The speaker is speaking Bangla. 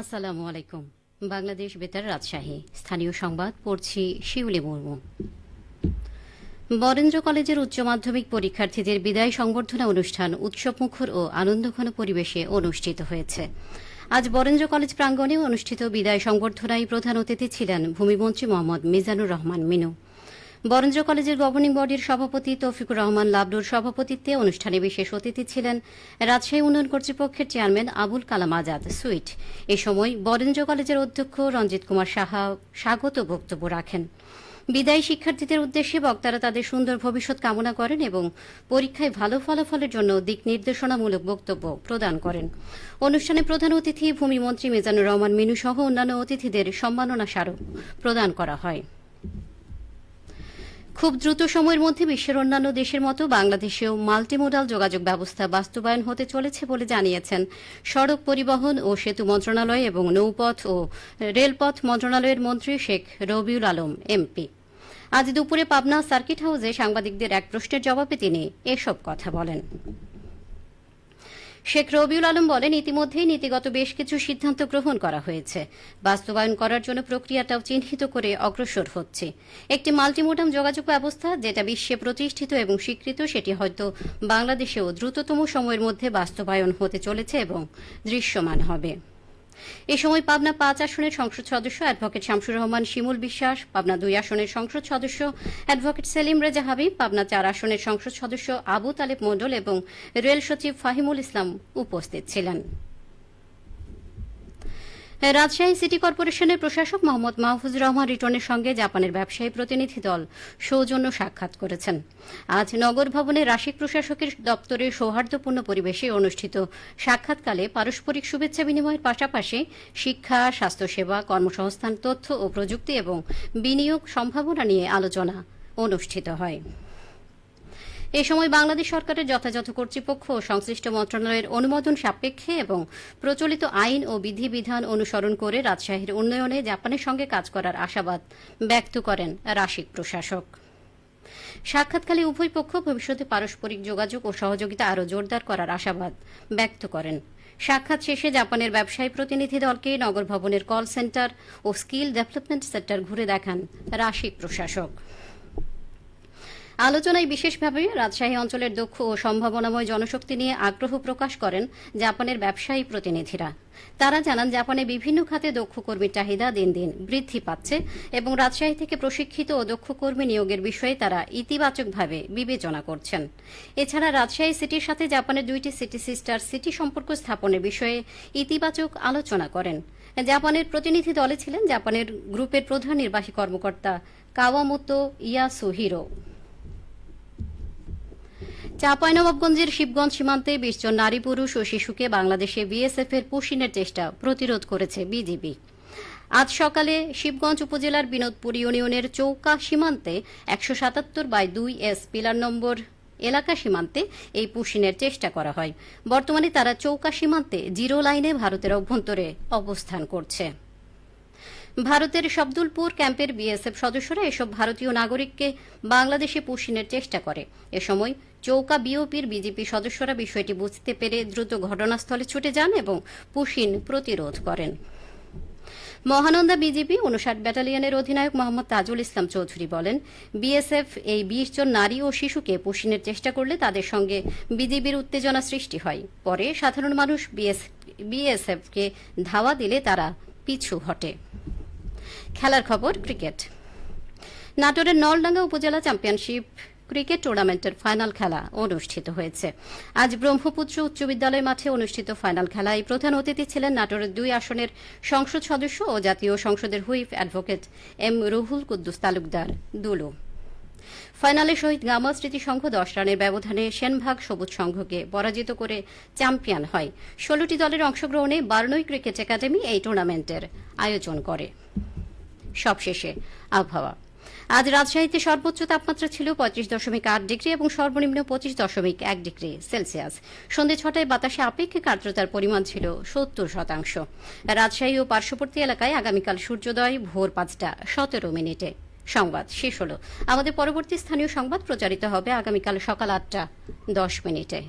আসসালামু আলাইকুম। বাংলাদেশ বেতার রাজশাহী স্থানীয় সংবাদ পড়ছি শিউলি মুর্মু। বরেন্দ্র কলেজের উচ্চ মাধ্যমিক পরীক্ষার্থীদের বিদায় সংবর্ধনা অনুষ্ঠান উৎসবমুখর ও আনন্দঘন পরিবেশে অনুষ্ঠিত হয়েছে। আজ বরেন্দ্র কলেজ প্রাঙ্গণে অনুষ্ঠিত বিদায় সংবর্ধনায় প্রধান অতিথি ছিলেন ভূমিমন্ত্রী মোহাম্মদ মিজানুর রহমান মিনু। বরেন্দ্র কলেজের গভর্নিং বডির সভাপতি তৌফিকুর রহমান লাবলুর সভাপতিত্বে অনুষ্ঠানে বিশেষ অতিথি ছিলেন রাজশাহী উন্নয়ন কর্তৃপক্ষের চেয়ারম্যান আবুল কালাম আজাদ সুইট। এ সময় বরেন্দ্র কলেজের অধ্যক্ষ রঞ্জিত কুমার সাহা স্বাগত বক্তব্য রাখেন। বিদায়ী শিক্ষার্থীদের উদ্দেশ্যে বক্তারা তাদের সুন্দর ভবিষ্যৎ কামনা করেন এবং পরীক্ষায় ভালো ফলাফলের জন্য দিক নির্দেশনামূলক বক্তব্য প্রদান করেন। অনুষ্ঠানে প্রধান অতিথি ভূমিমন্ত্রী মিজানুর রহমান মিনু সহ অন্যান্য অতিথিদের সম্মাননা স্মারক প্রদান করা হয়। খুব দ্রুত সময়ের মধ্যে বিশ্বের অন্যান্য দেশের মতো বাংলাদেশেও মাল্টিমোডাল যোগাযোগ ব্যবস্থা বাস্তবায়ন হতে চলেছে বলে জানিয়েছেন সড়ক পরিবহন ও সেতু মন্ত্রণালয় এবং নৌপথ ও রেলপথ মন্ত্রণালয়ের মন্ত্রী শেখ রবিউল আলম এমপি। আজ দুপুরে পাবনা সার্কিট হাউসে সাংবাদিকদের এক প্রশ্নের জবাবে তিনি এসব কথা বলেন। শেখ রবিউল আলম বলেন, ইতিমধ্যেই নীতিগত বেশ কিছু সিদ্ধান্ত গ্রহণ করা হয়েছে। বাস্তবায়ন করার জন্য প্রক্রিয়াটাও চিহ্নিত করে অগ্রসর হচ্ছে। একটি মাল্টিমোডাল যোগাযোগ ব্যবস্থা যেটা বিশ্বে প্রতিষ্ঠিত এবং স্বীকৃত, সেটি হয়তো বাংলাদেশেও দ্রুততম সময়ের মধ্যে বাস্তবায়ন হতে চলেছে এবং দৃশ্যমান হবে। এ সময় পাবনা ৫ আসনের সংসদ সদস্য অ্যাডভোকেট শামসুর রহমান শিমুল বিশ্বাস, পাবনা ২ আসনের সংসদ সদস্য অ্যাডভোকেট সেলিম রেজা হাবিব, পাবনা ৪ আসনের সংসদ সদস্য আবু তালেব মণ্ডল এবং রেল সচিব ফাহিমুল ইসলাম উপস্থিত ছিলেন। রাজশাহী সিটি কর্পোরেশনের প্রশাসক মোহাম্মদ মাহফুজুর রহমান রিটনের সঙ্গে জাপানের ব্যবসায়ী প্রতিনিধি দল সৌজন্য সাক্ষাৎ করেছেন। আজ নগর ভবনে রাশিক প্রশাসকের দপ্তরে সৌহার্দ্যপূর্ণ পরিবেশে অনুষ্ঠিত সাক্ষাৎকালে পারস্পরিক শুভেচ্ছা বিনিময়ের পাশাপাশি শিক্ষা, স্বাস্থ্যসেবা, কর্মসংস্থান, তথ্য ও প্রযুক্তি এবং বিনিয়োগ সম্ভাবনা নিয়ে আলোচনা অনুষ্ঠিত হয়। এ সময় বাংলাদেশ সরকারের যথাযথ কর্তৃপক্ষ ও সংশ্লিষ্ট মন্ত্রণালয়ের অনুমোদন সাপেক্ষে এবং প্রচলিত আইন ও বিধিবিধান অনুসরণ করে রাজশাহীর উন্নয়নে জাপানের সঙ্গে কাজ করার আশাবাদ ব্যক্ত করেন রাশিক প্রশাসক। সাক্ষাৎকালে উভয় পক্ষ ভবিষ্যতে পারস্পরিক যোগাযোগ ও সহযোগিতা আরও জোরদার করার আশাবাদ ব্যক্ত করেন। সাক্ষাৎ শেষে জাপানের ব্যবসায়ী প্রতিনিধি দলকে নগর ভবনের কল সেন্টার ও স্কিল ডেভেলপমেন্ট সেন্টার ঘুরে দেখান রাশিক প্রশাসক। আলোচনায় বিশেষভাবে রাজশাহী অঞ্চলের দক্ষ ও সম্ভাবনাময় জনশক্তি নিয়ে আগ্রহ প্রকাশ করেন জাপানের ব্যবসায়ী প্রতিনিধিরা। তারা জানান, জাপানে বিভিন্ন খাতে দক্ষ কর্মীর চাহিদা দিন দিন বৃদ্ধি পাচ্ছে এবং রাজশাহী থেকে প্রশিক্ষিত ও দক্ষ কর্মী নিয়োগের বিষয়ে তারা ইতিবাচকভাবে বিবেচনা করছেন। এছাড়া রাজশাহী সিটির সাথে জাপানের ২টি সিটি সিস্টার সিটি সম্পর্ক স্থাপনের বিষয়ে ইতিবাচক আলোচনা করেন। জাপানের প্রতিনিধি দলে ছিলেন জাপানের গ্রুপের প্রধান নির্বাহী কর্মকর্তা কাওয়ামোতো ইয়াসুহিরো। চাঁপাইনবাবগঞ্জের শিবগঞ্জ সীমান্তে ২০ জন নারী, পুরুষ ও শিশুকে বাংলাদেশে বিএসএফ এর পুশিনের চেষ্টা প্রতিরোধ করেছে বিজিবি। আজ সকালে শিবগঞ্জ উপজেলার বিনোদপুর ইউনিয়নের চৌকা সীমান্তে ১৭৭/২S পিলার নম্বর এলাকা সীমান্তে এই পুশিনের চেষ্টা করা হয়। বর্তমানে তারা চৌকা সীমান্তে জিরো লাইনে ভারতের অভ্যন্তরে অবস্থান করছে। ভারতের শব্দুলপুর ক্যাম্পের বিএসএফ সদস্যরা এসব ভারতীয় নাগরিককে বাংলাদেশে পুশিনের চেষ্টা করে। এ সময় চৌকা বিওপির বিজেপি সদস্যরা বিষয়টি বুঝতে পেরে দ্রুত ঘটনাস্থলে ছুটে যান এবং পুশিন প্রতিরোধ করেন। মহানন্দা বিজিবি ৫৯ ব্যাটালিয়নের অধিনায়ক মোহাম্মদ তাজুল ইসলাম চৌধুরী বলেন, বিএসএফ এই ২০ জন নারী ও শিশুকে পুশিনের চেষ্টা করলে তাদের সঙ্গে বিজিবির উত্তেজনা সৃষ্টি হয়। পরে সাধারণ মানুষ বিএসএফকে ধাওয়া দিলে তারা পিছু হটে। খেলার খবর, ক্রিকেট। নাটোরের নলডাঙ্গা উপজেলা চ্যাম্পিয়নশিপ ক্রিকেট টুর্নামেন্টের ফাইনাল খেলা অনুষ্ঠিত হয়েছে। আজ ব্রহ্মপুত্র উচ্চ বিদ্যালয় মাঠে অনুষ্ঠিত ফাইনাল খেলায় প্রধান অতিথি ছিলেন নাটোরের ২ আসনের সংসদ সদস্য ও জাতীয় সংসদের whip advocate M Ruhul Quddus Talukdar Dulu. ফাইনালে শহীদ গামা স্মৃতি সংঘ ১০ রানের ব্যবধানে সেনভাগ সবুজ সংঘকে পরাজিত করে চ্যাম্পিয়ন হয়। ১৬টি দলের অংশগ্রহণে বার্নই ক্রিকেট একাডেমি এই টুর্নামেন্টের আয়োজন করে। সবশেষে আবহাওয়া। আজ রাজশাহীতে সর্বোচ্চ তাপমাত্রা ছিল ৩৫.৮ ডিগ্রি এবং সর্বনিম্ন ২৫.১ ডিগ্রি সেলসিয়াস। সন্ধ্যে ৬টায় বাতাসে আপেক্ষিক আর্দ্রতার পরিমাণ ছিল ৭০%। রাজশাহী ও পার্শ্ববর্তী এলাকায় আগামীকাল সূর্যোদয় ভোর ৫টা ১৭ মিনিটে। সংবাদ শেষ হল। আমাদের পরবর্তী স্থানীয় সংবাদ প্রচারিত হবে আগামীকাল সকাল ৮টা ১০ মিনিটে।